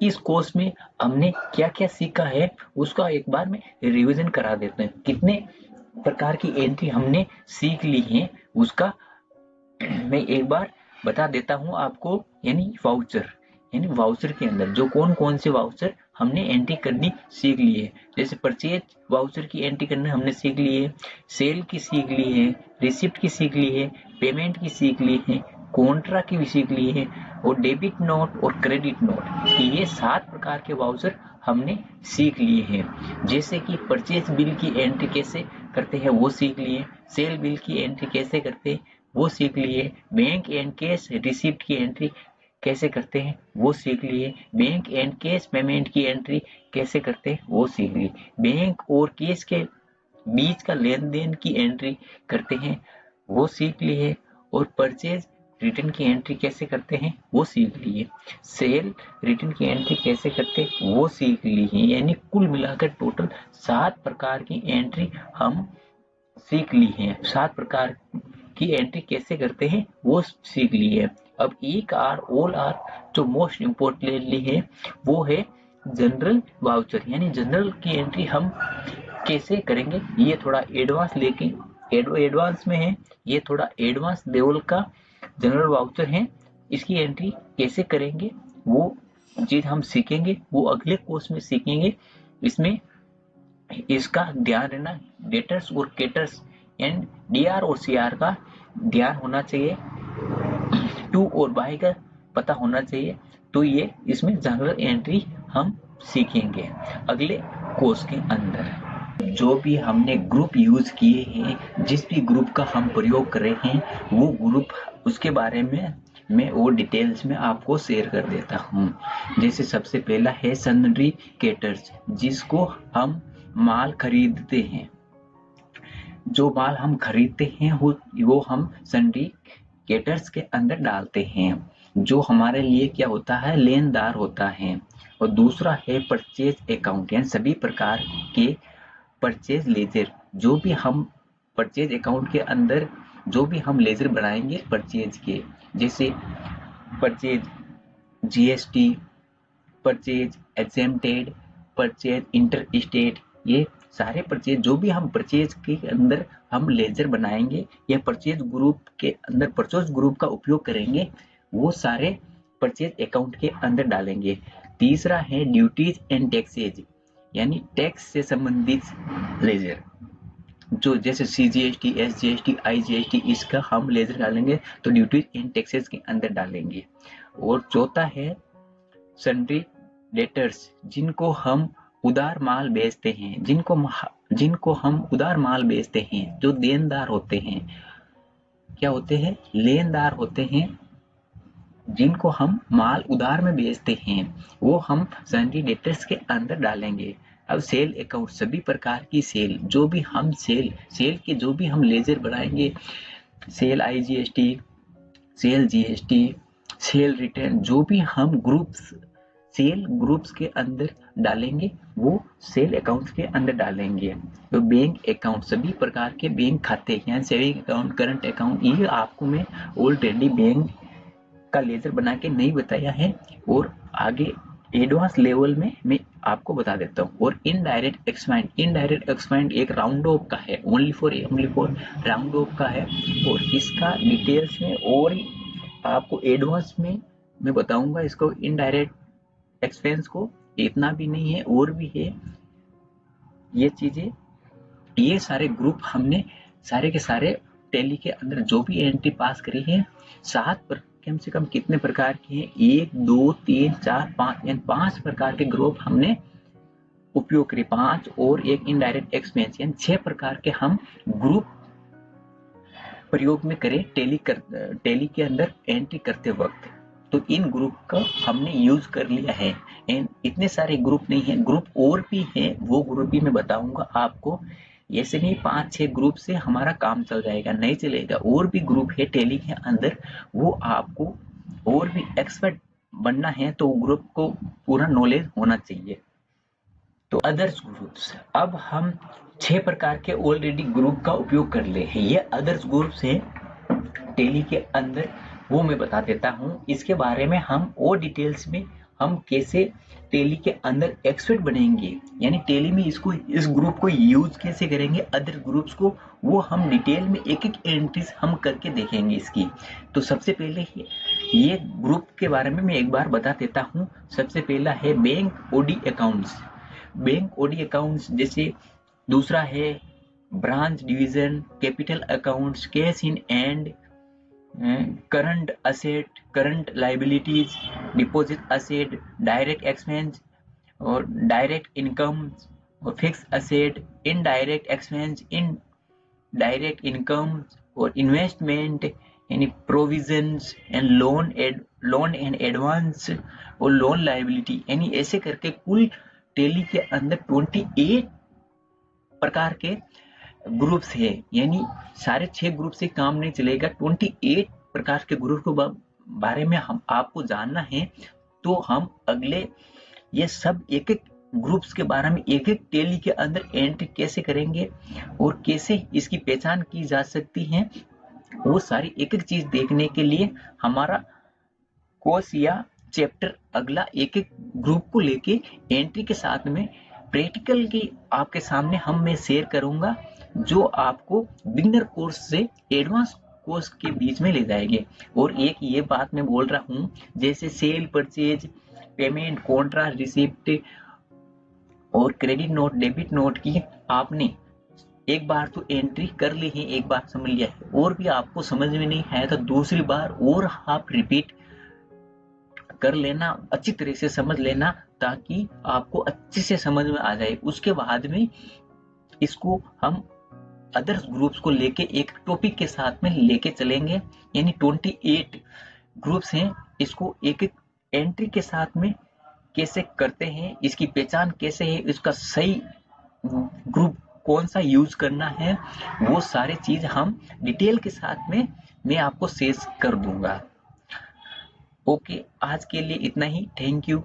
इस कोर्स में हमने क्या क्या सीखा है उसका एक बार में रिवीजन करा देते हैं। कितने प्रकार की एंट्री हमने सीख ली है उसका मैं एक बार बता देता हूँ आपको। यानी वाउचर के अंदर जो कौन कौन से वाउचर हमने एंट्री करनी सीख ली है। जैसे परचेज वाउचर की एंट्री करना हमने सीख ली है, सेल की सीख ली है, रिसिप्ट की सीख ली है, पेमेंट की सीख ली है, कॉन्ट्रा की भी सीख ली है, और डेबिट नोट और क्रेडिट नोट, ये 7 प्रकार के वाउचर हमने सीख लिए हैं। जैसे कि परचेज बिल की एंट्री कैसे करते हैं वो सीख लिए, सेल बिल की एंट्री कैसे करते हैं वो सीख लिए, बैंक एंड कैश रिसिप्ट की एंट्री कैसे करते हैं वो सीख लिए, बैंक एंड कैश पेमेंट की एंट्री कैसे करते हैं वो सीख लिए, बैंक और कैश के बीच का लेन देन की एंट्री करते हैं वो सीख लिए, और परचेज रिटर्न की एंट्री कैसे करते हैं वो सीख लिए, सेल रिटर्न की एंट्री कैसे करते हैं वो सीख ली है। यानी कुल मिलाकर टोटल 7 प्रकार की एंट्री हम सीख ली है। 7 प्रकार की एंट्री कैसे करते हैं वो सीख ली है। अब एक आर ऑल आर जो मोस्ट इम्पोर्टेंटली है वो है जनरल वाउचर। यानी जनरल की एंट्री हम कैसे करेंगे, ये थोड़ा एडवांस लेके एडवांस में है, ये थोड़ा एडवांस लेवल का जनरल वाउचर है। इसकी एंट्री कैसे करेंगे वो चीज हम सीखेंगे, वो अगले कोर्स में सीखेंगे। इसमें इसका ध्यान रहना, डेटर्स और केटर्स एंड डीआर और सीआर का ध्यान होना चाहिए, टू और बाय का पता होना चाहिए। तो ये इसमें जनरल एंट्री हम सीखेंगे अगले कोर्स के अंदर। जो भी हमने ग्रुप यूज किए हैं, जिस भी ग्रुप का हम प्रयोग कर रहे हैं वो ग्रुप, उसके बारे में मैं और डिटेल्स में आपको शेयर कर देता हूँ। जैसे सबसे पहला है सन्ड्री केटर्स, जिसको हम माल खरीदते हैं, जो माल हम खरीदते हैं वो हम सन्ड्री केटर्स के अंदर डालते हैं, जो हमारे लिए क्या होता है, लेनदार होता है। और दूसरा है परचेज अकाउंट, यानी सभी प्रकार के परचेज लेजर, जो भी हम परचेज अकाउंट के अंदर जो भी हम लेजर बनाएंगे परचेज के, जैसे purchase GST, purchase exempted, purchase inter state, ये सारे परचेज जो भी हम परचेज के अंदर हम लेजर बनाएंगे या परचेज ग्रुप के अंदर परचेज ग्रुप का उपयोग करेंगे, वो सारे परचेज अकाउंट के अंदर डालेंगे। तीसरा है ड्यूटीज एंड टैक्सेज, यानी टैक्स से संबंधित लेजर, जो जैसे सीजीएसटी, एसजीएसटी, आईजीएसटी, इसका हम लेजर डालेंगे तो ड्यूटीज एंड टैक्सेज के अंदर डालेंगे। और चौथा है सन्ड्री डेटर्स, जिनको हम उधार माल बेचते हैं, जिनको हम उधार माल बेचते हैं, जो देनदार होते हैं, क्या होते हैं, लेनदार होते हैं, जिनको हम माल उधार में बेचते हैं, वो हम सन्ड्री डेटर्स के अंदर डालेंगे। अब सेल अकाउंट, सभी प्रकार की सेल, जो भी हम सेल के जो भी हम लेजर बनाएंगे, sale IGST, sale GST, sale return, जो भी हम ग्रुप्स सेल ग्रुप्स के अंदर डालेंगे वो सेल अकाउंट्स के अंदर डालेंगे। तो बैंक अकाउंट, सभी प्रकार के बैंक खाते, यानी सेविंग अकाउंट, करंट अकाउंट, ये आपको मैं ऑलरेडी बैंक का लेजर बना के नहीं बताया है, और आगे एडवांस लेवल में मैं आपको बता देता हूँ। और इनडायरेक्ट एक्सपेंड एक राउंड ऑफ का है, ओनली फॉर राउंड ऑफ का है, और इसका डिटेल्स में और आपको एडवांस में मैं बताऊंगा। इसको इनडायरेक्ट एक्सपेंस को इतना भी नहीं है, और भी है ये चीजें। ये सारे ग्रुप हमने सारे के सारे टैली के अंदर जो भी एंट्री पास करी है, 7 पर कम से कम कितने प्रकार की है, 1 2 3 4 5, यानी 5 प्रकार के ग्रुप हमने उपयोग करे, 5 और एक इनडायरेक्ट एक्सपेंस, यानी 6 प्रकार के हम ग्रुप प्रयोग में करें टैली के अंदर एंट्री करते वक्त। तो इन ग्रुप का हमने यूज कर लिया है। एंड इतने सारे ग्रुप नहीं है, ग्रुप और भी है, वो ग्रुप भी मैं बताऊंगा आपको। ऐसे नहीं 5-6 ग्रुप से हमारा काम चल जाएगा, नहीं चलेगा, और भी ग्रुप है टैली के अंदर, वो आपको और भी एक्सपर्ट बनना है तो ग्रुप को पूरा नॉलेज होना चाहिए। तो अदर्स ग्रुप्स, अब हम 6 प्रकार के ऑलरेडी ग्रुप का उपयोग कर ले हैं। ये अदर्स ग्रुप्स हैं टैली के अंदर, वो मैं बता देता हूँ। इसके बारे में हम और डिटेल्स में हम कैसे टेली के अंदर एक्सपर्ट बनेंगे, यानी टेली में इसको इस ग्रुप को यूज कैसे करेंगे अदर ग्रुप्स को, वो हम डिटेल में एक एक एंट्रीज हम करके देखेंगे इसकी। तो सबसे पहले ये ग्रुप के बारे में मैं एक बार बता देता हूँ। सबसे पहला है bank OD accounts. Bank OD accounts, जैसे दूसरा है branch division, capital accounts, cash in hand, current asset, current liabilities, deposit asset, direct expense और डायरेक्ट इनकम और fix asset, indirect expense, indirect income और इन्वेस्टमेंट यानी provisions and loan and advance और loan liability, यानी ऐसे करके कुल tele के अंदर 28 प्रकार के ग्रुप्स है। यानी सारे 6 ग्रुप से काम नहीं चलेगा, 28 प्रकार के ग्रुप के बारे में हम आपको जानना है। तो हम अगले ये सब एक एक ग्रुप्स के बारे में एक एक टेली के अंदर एंट्री कैसे करेंगे और कैसे इसकी पहचान की जा सकती है, वो सारी एक एक चीज देखने के लिए हमारा कोर्स या चैप्टर अगला एक एक ग्रुप को लेके एंट्री के साथ में प्रैक्टिकल की आपके सामने मैं शेयर करूंगा, जो आपको बिगिनर कोर्स से एडवांस कोर्स के बीच में ले जाएंगे। और एक ये बात मैं बोल रहा हूँ, जैसे cell purchase, payment, contract, receipt और क्रेडिट नोट, डेबिट नोट की आपने एक बार तो एंट्री कर ली है, एक बार समझ लिया है, और भी आपको समझ में नहीं आया तो दूसरी बार और आप रिपीट कर लेना, अच्छी तरह से समझ लेना, ताकि आपको अच्छे से समझ में आ जाए। उसके बाद में इसको हम अदर ग्रुप्स को लेके एक टॉपिक के साथ में लेके चलेंगे, यानी 28 ग्रुप्स हैं, इसको एक एक एंट्री के साथ में कैसे करते हैं, इसकी पहचान कैसे है, इसका सही ग्रुप कौन सा यूज करना है, वो सारे चीज हम डिटेल के साथ में मैं आपको शेयर कर दूंगा। ओके, आज के लिए इतना ही। Thank you.